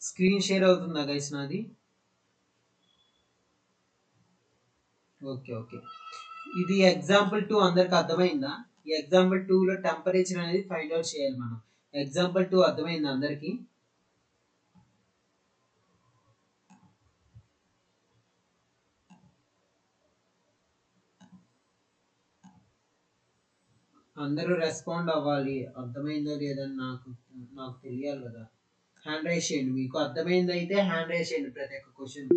Screen share అవుతుందా guys నాది? Okay okay. ఇది ఎగ్జాంపుల్ 2 అందరికి అర్థమైందా? ఈ ఎగ్జాంపుల్ 2 లో టెంపరేచర్ అనేది ఫైండ్ అవుట్ చేయాలి మనం. ఎగ్జాంపుల్ 2 అర్థమైందా అందరికి? అందరూ రెస్పాండ్ అవ్వాలి. అర్థమైందో లేదని నాకు తెలియాలి కదా. హ్యాండ్ రైజ్ చేయండి. మీకు అర్థమైంది అయితే హ్యాండ్ రైజ్ చేయండి ప్రతి ఒక్క క్వశ్చన్.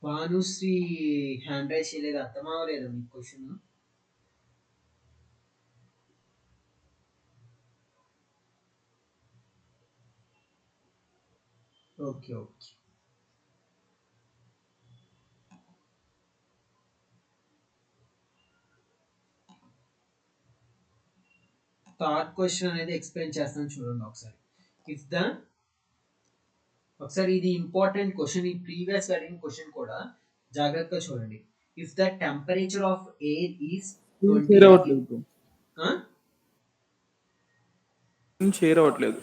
భానుశ్రీ హ్యాండ్ రైజ్ చేయలేదు. అర్థం అవ్వలేదు మీకు question. Okay okay. Third question అనేది ఎక్స్ప్లెయిన్ చేస్తాను చూడండి ఒకసారి. ఒకసారి ఇది ఇంపార్టెంట్ క్వశ్చన్. ఈ ప్రీవియస్ అడిగిన క్వశ్చన్ కూడా జాగ్రత్తగా చూడండి. If the temperature of air is 20 share అవ్వట్లేదు.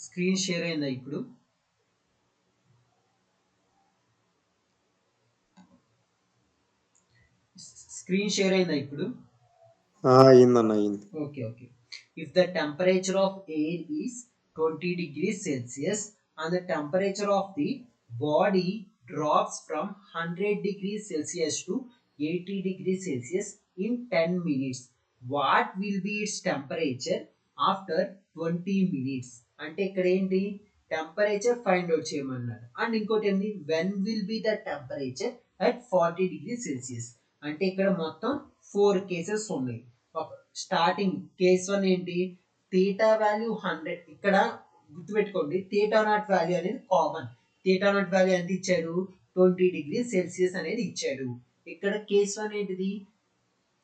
స్క్రీన్ షేర్ అయిందా ఇప్పుడు? స్క్రీన్ షేర్ అయిందా ఇప్పుడు? అయిందన్న అయింది. Okay okay. If the temperature of air is 20 degrees Celsius and the temperature of the body drops from 100 degrees Celsius to 80 degrees Celsius in 10 minutes, what will be its temperature after 20 minutes? అంటే ఇక్కడ ఏంటి, temperature find out చేయమన్నారు. And ఇంకోటి ఏంటి, when will be the temperature at 40 degrees Celsius. అంటే ఇక్కడ మొత్తం 4 cases ఉన్నాయి. స్టార్టింగ్ కేస్ 1 ఏంటి, థీటా వాల్యూ 100. ఇక్కడ గుర్తుపెట్టుకోండి, థీటా నాట్ వాల్యూ అనేది కామన్. థీటా నాట్ వాల్యూ ఎంత ఇచ్చాడు, 20 degrees Celsius అనేది ఇచ్చాడు. ఇక్కడ కేస్ 1 ఏంటిది,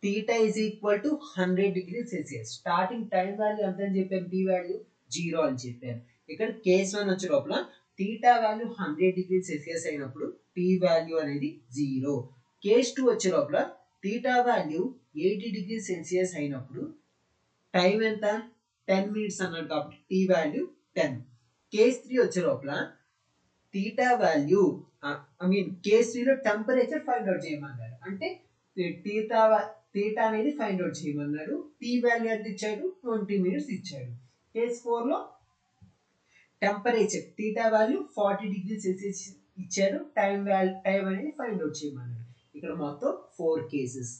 theta is equal to 100 degrees Celsius. Starting time value ఎంత అని చెప్పాను, టీ వాల్యూ 0 అని చెప్పాను. ఇక్కడ కేస్ 1 వచ్చే లోపల థీటా వాల్యూ 100 degrees Celsius అయినప్పుడు టీ వాల్యూ అనేది 0. కేస్ 2 వచ్చే లోపల థీటా వాల్యూ 80 degrees Celsius అయినప్పుడు టైం ఎంత, 10 minutes అన్నాడు కాబట్టి టీ వాల్యూ 10. కేస్ 3 వచ్చే లోపల థీటా వాల్యూ కేస్ 3 లో టెంపరేచర్ ఫైండ్ అవుట్ చేయమన్నాడు. అంటే థీటా అనేది ఫైండ్ అవుట్ చేయమన్నాడు. టీ వాల్యూ ఎంత ఇచ్చాడు, 20 minutes ఇచ్చాడు. కేస్ 4 లో temperature theta value 40 degrees Celsius ఇచ్చాడు. టైం అనేది ఫైండ్ అవుట్ చేయమన్నాడు. ఇక్కడ మొత్తం 4 కేసెస్.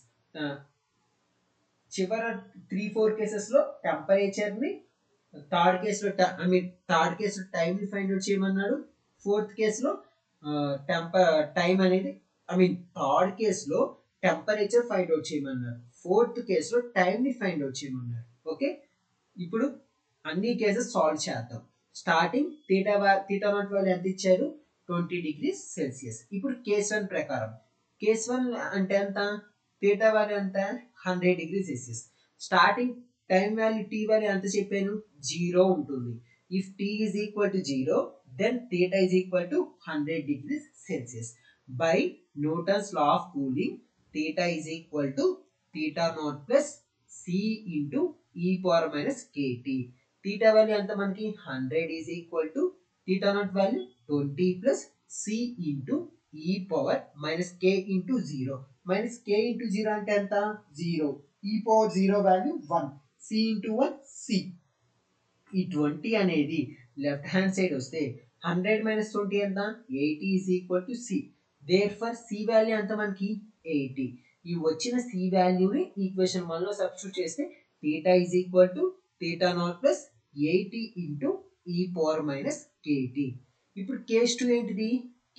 చివరి 3-4 కేసెస్ లో టెంపరేచర్ ని, థర్డ్ కేసులో టైం ని ఫైండ్ అవుట్ చేయమన్నాడు. ఫోర్త్ కేసులో టైం అనేది థర్డ్ కేసులో టెంపరేచర్ ఫైండ్ అవుట్ చేయమన్నారు. ఫోర్త్ కేసులో టైం ని ఫైండ్ అవుట్ చేయమన్నారు. ఓకే, ఇప్పుడు అన్ని కేసెస్ సాల్వ్ చేద్దాం. స్టార్టింగ్ థీటా నాట్ వాల్యూ ఎంత ఇచ్చారు, 20 degrees Celsius. ఇప్పుడు కేస్ 1 ప్రకారం, కేస్ 1 అంటే ఎంత, థీటా వాల్యూ ఎంత, 100 degrees Celsius. Starting time value T value ఎంత చెప్పాను, 0 ఉంటుంది. If T is equal to 0, then theta is equal to 100 degrees Celsius. By Newton's law of cooling, theta is equal to theta not plus C into ఈ power minus KT. Theta value ఎంత మనకి, 100 is equal to theta not value 20 plus C into ఈ power minus K into 0. Minus K into 0 అంటే ఎంత, 0. E power 0 value 1. C into 1 C. ఈ 20 అనేది left hand side వస్తే 100 minus 20 ఎంత, 80 is equal to C. Therefore C value ఎంత మనకి, 80. ఈ వచ్చిన సి వాల్యూని ఈక్వేషన్ 1 లో సబ్స్టిట్యూట్ చేస్తే theta is equal to theta not plus 80 into ఈ పవర్ మైనస్ కేటీ. ఇప్పుడు కేస్ 2 ఏంటిది,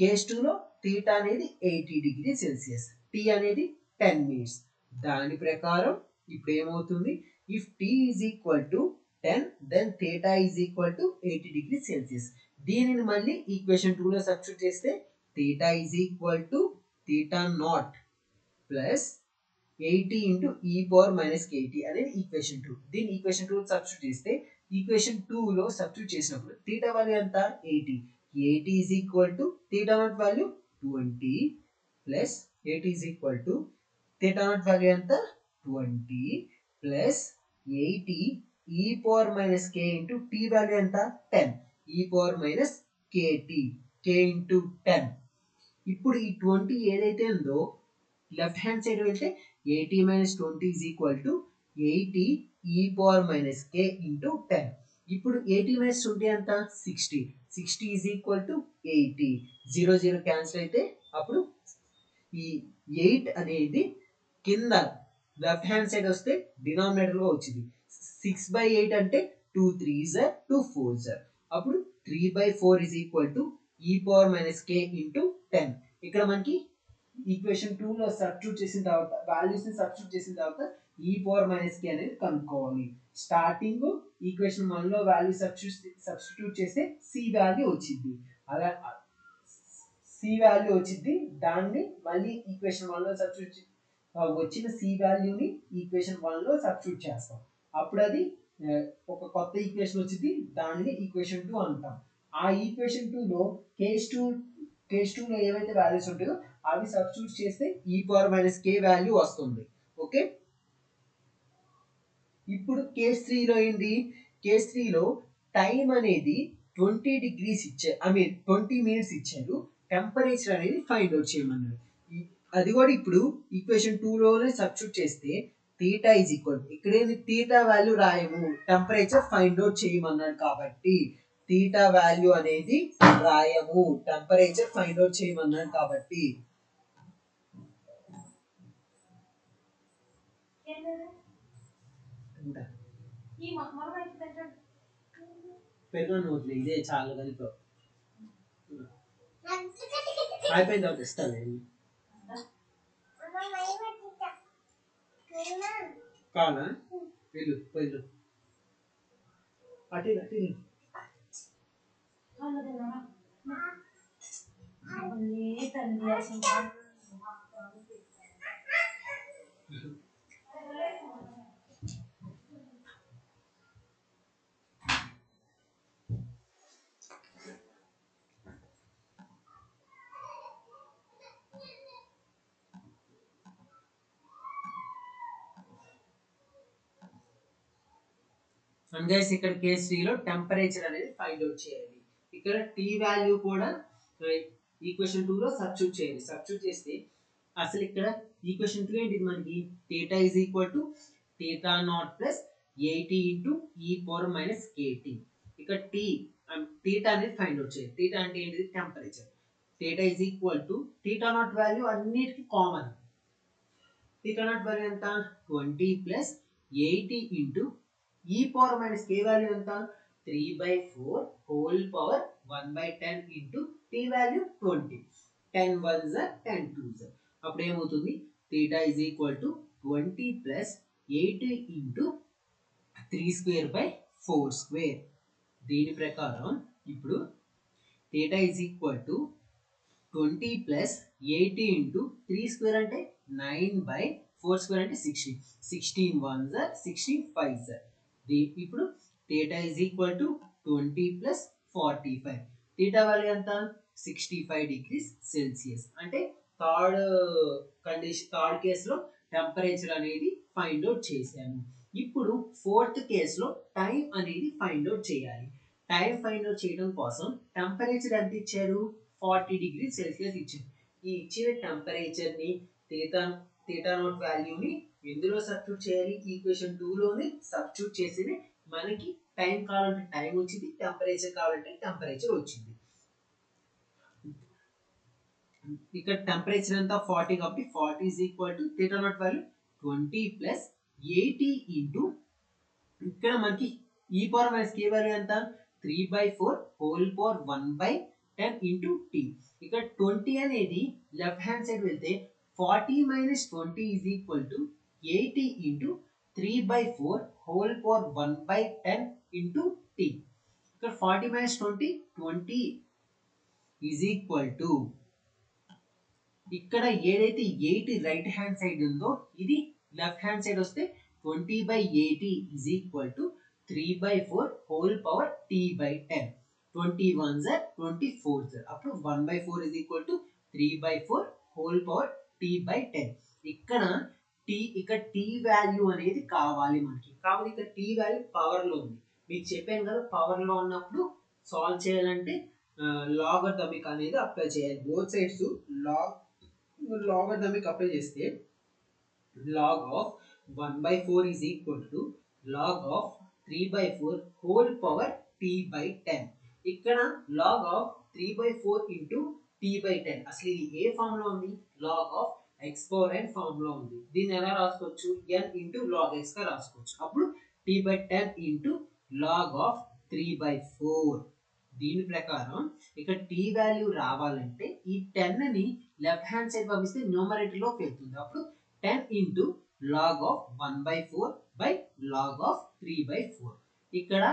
కేస్ 2 లో థీటా అనేది 80 degrees Celsius, టీ అనేది 10 minutes. దాని ప్రకారం ఇప్పుడు ఏమవుతుంది, if T is equal to 10, then theta is equal to 80 degrees Celsius. దీనిని మళ్ళీ ఈక్వేషన్ 2 లో సబ్స్టిట్యూట్ చేస్తే theta is equal to theta not plus 80 into ఈ పవర్ మైనస్ కేటీ అనేది ఈక్వేషన్ 2. దీన్ని ఈక్వేషన్ 2 సబ్స్టిట్యూట్ చేస్తే ఈక్వేషన్ 2 లో సబ్స్టిట్యూట్ చేసినప్పుడు థీటా వాల్యూ ఎంత 80. 80 is equal to theta not value 20 plus 80 is equal to theta not value ఎంత 20 plus 80 ఈ power minus K into t value ఎంత 10 ఈ పవర్ మైనస్ కేటీ కే ఇంటూ 10. ఇప్పుడు ఈ 20 ఏదైతే ఉందో లెఫ్ట్ హ్యాండ్ సైడ్ వెళ్తే 80 minus 20 is equal to 80 e power minus k into 10. ఇప్పుడు 80 minus 20 ఎంత 60. 60 is equal to 80. 0 0 క్యాన్సిల్ అయితే అప్పుడు ఈ 8 అనేది కింద లెఫ్ట్ హ్యాండ్ సైడ్ వస్తే డినామినేటర్ గా వచ్చింది. 6/8 అంటే 2 3s are 2 4s are. అప్పుడు 3/4 is equal to e power minus k into 10. ఇక్కడ మనకి ఈక్వేషన్ 2 లో సబ్స్టిట్యూట్ చేసిన తర్వాత వాల్యూస్ ని సబ్స్టిట్యూట్ చేసిన తర్వాత ఈ పవర్ మైనస్ కే అనేది కనుక్కోవాలి. స్టార్టింగ్ ఈక్వేషన్ 1 లో వాల్యూ సబ్స్టిట్యూట్ చేస్తే సి వాల్యూ వచ్చింది. అలా సి వాల్యూ వచ్చింది. దాన్ని మళ్ళీ ఈక్వేషన్ 1 లో సబ్స్టిట్యూట్ వచ్చిన సి వాల్యూని ఈక్వేషన్ 1 లో సబ్స్టిట్యూట్ చేస్తాం. అప్పుడు అది ఒక కొత్త ఈక్వేషన్ వచ్చింది. దాన్ని ఈక్వేషన్ 2 అంటాం. ఆ ఈక్వేషన్ 2 లో కేస్ 2 లో ఏవైతే వాల్యూస్ ఉంటాయో అవి సబ్స్టిట్యూట్ చేస్తే ఈ పవర్ మైనస్ కే వాల్యూ వస్తుంది. ఓకే, ఇప్పుడు కేస్ 3 లో ఏంటి? కేస్ 3 లో టైం అనేది 20 degrees ఇచ్చారు, 20 minutes ఇచ్చారు. టెంపరేచర్ అనేది ఫైండ్ అవుట్ చేయమన్నారు. అది కూడా ఇప్పుడు ఈక్వేషన్ 2 లోనే సబ్స్టిట్యూట్ చేస్తే థీటా ఈజ్ ఈక్వల్, ఇక్కడ ఏంది థీటా వాల్యూ రాయము, టెంపరేచర్ ఫైండ్ అవుట్ చేయమన్నాడు కాబట్టి థీటా వాల్యూ అనేది రాయము, టెంపరేచర్ ఫైండ్ అవుట్ చేయమన్నాడు కాబట్టి. పెరుగు వదిలే, ఇదే చాలా కలిపి అయిపోయిన తర్వాత ఇస్తాను. కావాలా వెళ్ళు వెళ్ళు అటు అటు అండ్ గైస్ ఇక్కడ కేస్ 3 లో టెంపరేచర్ అనేది ఫైండ్ అవుట్ చేయాలి. ఇక్కడ టీ వాల్యూ కూడా ఈక్వేషన్ 2 లో సబ్స్టిట్యూట్ చేయాలి. సబ్స్టిట్యూట్ చేస్తే అసలు ఇక్కడ ఈక్వేషన్ 2 ఏంటి మనకి? Theta is equal to theta not plus 80 into ఈ పవర్ మైనస్ కేటీ. ఇక్కడ థీటా అనేది ఫైండ్ అవుట్ చేయాలి. థీటా అంటే ఏంటిది? Temperature. Theta is equal to theta not value అన్నిటికీ కామన్. థీటా నాట్ వాల్యూ ఎంత? 20 ప్లస్ 80 ఇంటూ ఈ పవర్ మైనస్ కే వాల్యూ ఎంత? 3/4 whole power 1/10 into t value 20. 10 1s are 10 2s are. అప్పుడు ఏమవుతుంది? థీటా is equal to 20 plus 80 into 3²/4². దీని ప్రకారం ఇప్పుడు theta is equal to 20 plus 80 into 3² అంటే 9/4² అంటే 16. 16 1s are 16 5s are. ఇప్పుడు theta is equal to 20 plus 45. Theta value ఎంత? 65 degrees సెల్సియస్. అంటే థర్డ్ కేసులో టెంపరేచర్ అనేది ఫైండ్ అవుట్ చేశాను. ఇప్పుడు ఫోర్త్ కేసులో టైం అనేది ఫైండ్ అవుట్ చేయాలి. టైం ఫైండ్ అవుట్ చేయడం కోసం టెంపరేచర్ ఎంత ఇచ్చారు? 40 degrees సెల్సియస్ ఇచ్చారు. ఈ ఇచ్చిన టెంపరేచర్ ని థీటా నాట్ వాల్యూని ఎందులో సబ్స్టిట్యూట్ చేయాలి? ఈక్వేషన్ 2 లోనే సబ్స్టిట్యూట్ చేసి మనకి టైం కావాలంటే టైం వచ్చింది, టెంపరేచర్ కావాలంటే టెంపరేచర్ వచ్చింది. ఇక్కడ టెంపరేచర్ ఎంత? 40 కాబట్టి 40 is equal to theta not value 20 plus 80 into ఇక్కడ మనకి ఈ పవర్ మైనస్ కే వాల్యూ ఎంత? 3/4 హోల్ పవర్ 1/10 ఇంటూ టీ. ఇక్కడ 20 అనేది లెఫ్ట్ హ్యాండ్ సైడ్ వెళ్తే 40 minus 20 is equal to 80 into 3/4 whole power 1/10 into t. ఇక్కడ 40 మైనస్ 20 20 ఈజ్ ఈక్వల్ టు ఇక్కడ ఏదైతే 80 రైట్ హ్యాండ్ సైడ్ ఉందో ఇది లెఫ్ట్ హ్యాండ్ సైడ్ వస్తే 20/80 is equal to 3/4 whole power t/10. 20 ones are 24 అప్పుడు 1/4 is equal to 3/4 whole power t/10. ఇక్కడ t value అనేది కావాలి మనకి, కాబట్టి ఇక్కడ t వాల్యూ పవర్ లో ఉంది. మీకు చెప్పాను కదా పవర్ లో ఉన్నప్పుడు సాల్వ్ చేయాలంటే లాగరిథమిక్ అనేది అప్లై చేయాలి. బోత్ సైడ్స్ లాగరిథమిక్ అప్లై చేస్తే log of 1/4 is equal to log of 3/4 whole power t/10. ఇక్కడ log of 3/4 into t/10 అసలు ఇది ఏ ఫామ్ లో ఉంది, log of x power n form లో ఉంది. దీన్ని ఎలా రాసుకోవచ్చు, n into log x గా రాసుకోవచ్చు. అప్పుడు t/10 into log of 3/4. దీని ప్రకారం ఇక్కడ t వాల్యూ రావాలంటే ఈ 10 ని లెఫ్ట్ హ్యాండ్ సైడ్ పంపిస్తే న్యూమరేటర్ లోకి వెళ్తుంది. అప్పుడు 10 into log of 1/4 by log of 3/4. ఇక్కడ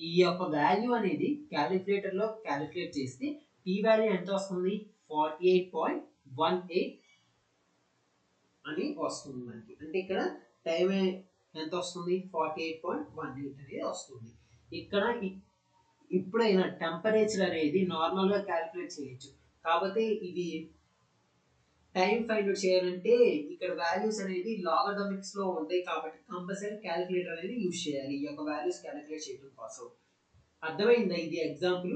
ఈ యొక్క వాల్యూ అనేది క్యాలిక్యులేటర్ లో క్యాలిక్యులేట్ చేస్తే t వాల్యూ ఎంత వస్తుంది, 48.18 అని వస్తుంది మనకి. అంటే ఇక్కడ టైం ఎంత వస్తుంది, 48.18 అనేది వస్తుంది. ఇక్కడ ఇప్పుడైనా టెంపరేచర్ అనేది నార్మల్ గా క్యాలిక్యులేట్ చేయొచ్చు. కాబట్టి ఇది టైం ఫైండ్ అవుట్ చేయాలంటే ఇక్కడ వాల్యూస్ అనేది లాగరిథమిక్స్ లో ఉంటాయి, కాబట్టి కంపల్సరీ క్యాలిక్యులేటర్ అనేది యూజ్ చేయాలి ఈ యొక్క వాల్యూస్ క్యాలిక్యులేట్ చేయడం కోసం. అర్థమైందా ఇది ఎగ్జాంపుల్?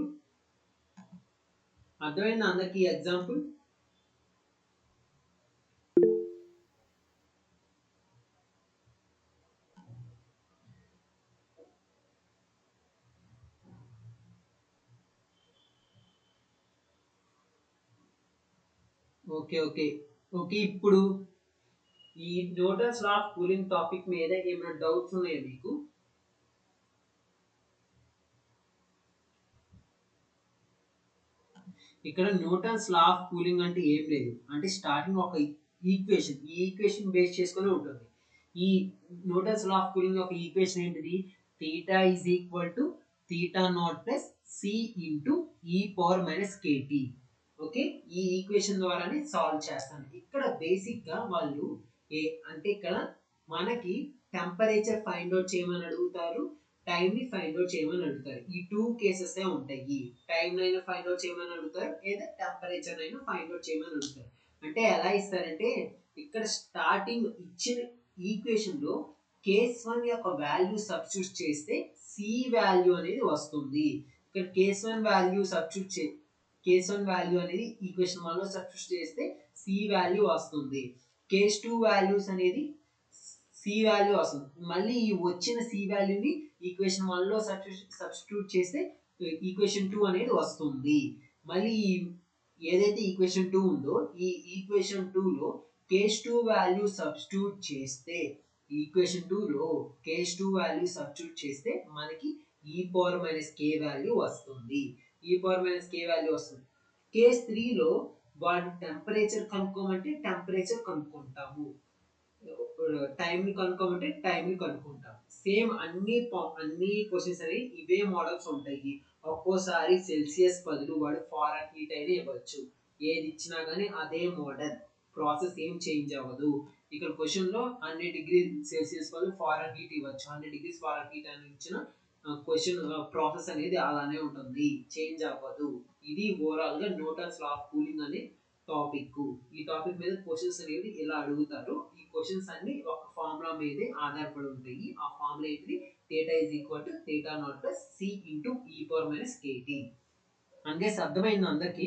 అర్థమైందా అందరికి ఎగ్జాంపుల్? ఓకే ఓకే ఓకే ఇప్పుడు ఈ Newton's law of cooling topic మీద ఏమైనా డౌట్స్ ఉన్నాయా మీకు? ఇక్కడ న్యూటన్స్ లా ఆఫ్ కూలింగ్ అంటే ఏం లేదు, అంటే స్టార్టింగ్ ఒక ఈక్వేషన్, ఈ ఈక్వేషన్ బేస్ చేసుకొని ఉంటుంది. ఈ న్యూటన్స్ లా ఆఫ్ కూలింగ్ యొక్క ఈక్వేషన్ ఏంటిది, theta is equal to theta naught plus c into e power minus kt. Okay, ఈ ఈక్వేషన్ ద్వారానే సాల్వ్ చేస్తాను. ఇక్కడ బేసిక్ గా వాళ్ళు అంటే ఇక్కడ మనకి టెంపరేచర్ ఫైండ్ అవుట్ చేయమని అడుగుతారు, టైం ని ఫైండ్ అవుట్ చేయమని అడుగుతారు. ఈ 2 కేసెస్ ఉంటాయి. టైం అయినా ఫైండ్ అవుట్ చేయమని అడుగుతారు, లేదా టెంపరేచర్ అయినా ఫైండ్ అవుట్ చేయమని అడుగుతారు. అంటే ఎలా ఇస్తారంటే ఇక్కడ స్టార్టింగ్ ఇచ్చిన ఈక్వేషన్ లో కేస్ 1 యొక్క వాల్యూ సబ్స్టిట్యూట్ చేస్తే సి వాల్యూ అనేది వస్తుంది. ఇక్కడ case 1 value substitute case 1 value అనేది ఈక్వేషన్ 1 లో సబ్స్టిట్యూట్ చేస్తే సి వాల్యూ వస్తుంది. కేస్ 2 వాల్యూస్ అనేది సి వాల్యూ వస్తుంది. మళ్ళీ ఈ వచ్చిన సి వాల్యూని ఈక్వేషన్ 1 లో సబ్స్టిట్యూట్ చేస్తే ఈక్వేషన్ 2 అనేది వస్తుంది. మళ్ళీ ఏదైతే ఈక్వేషన్ 2 ఉందో ఈ ఈక్వేషన్ 2 లో కేస్ 2 వాల్యూ సబ్స్టిట్యూట్ చేస్తే ఈక్వేషన్ 2 లో కేస్ 2 వాల్యూ సబ్స్టిట్యూట్ చేస్తే మనకి e power minus k value వస్తుంది. e power minus k value వస్తుంది. కేస్ 3 లో వాడు టెంపరేచర్ కనుక్కోమంటే టెంపరేచర్ కనుక్కుంటాము, టైం ని కనుక్కోమంటే టైం ని కనుక్కుంటాము. సేమ్ అన్ని క్వశ్చన్స్ అనేవి ఇవే మోడల్స్ ఉంటాయి. ఒక్కోసారి సెల్సియస్ బదులు వాడు ఫారెన్ హీట్ అయినా ఇవ్వచ్చు. ఏది ఇచ్చినా కానీ అదే మోడల్, ప్రాసెస్ ఏం చేంజ్ అవ్వదు. ఇక్కడ క్వశ్చన్ లో 100 డిగ్రీ సెల్సియస్ బదులు ఫారెన్ హీట్ ఇవ్వచ్చు. 100 డిగ్రీస్ ఫారెన్ హీట్ అని ఇచ్చిన క్వశ్చన్ ప్రాసెస్ అనేది అలానే ఉంటుంది, చేంజ్ అవ్వదు. ఇది ఓవరాల్ గా న్యూటన్స్ లా ఆఫ్ కూలింగ్ అనే టాపిక్. ఈ టాపిక్ మీద క్వశ్చన్స్ అనేవి ఇలా అడుగుతారు. ఈ క్వశ్చన్స్ అన్ని ఒక ఫార్ములా మీదే ఆధారపడి ఉంటాయి. ఆ ఫార్ములా ఏంటిది, theta is equal to theta naught plus c into e power minus kt. అంగేస్ అర్థమైంది అందరికి?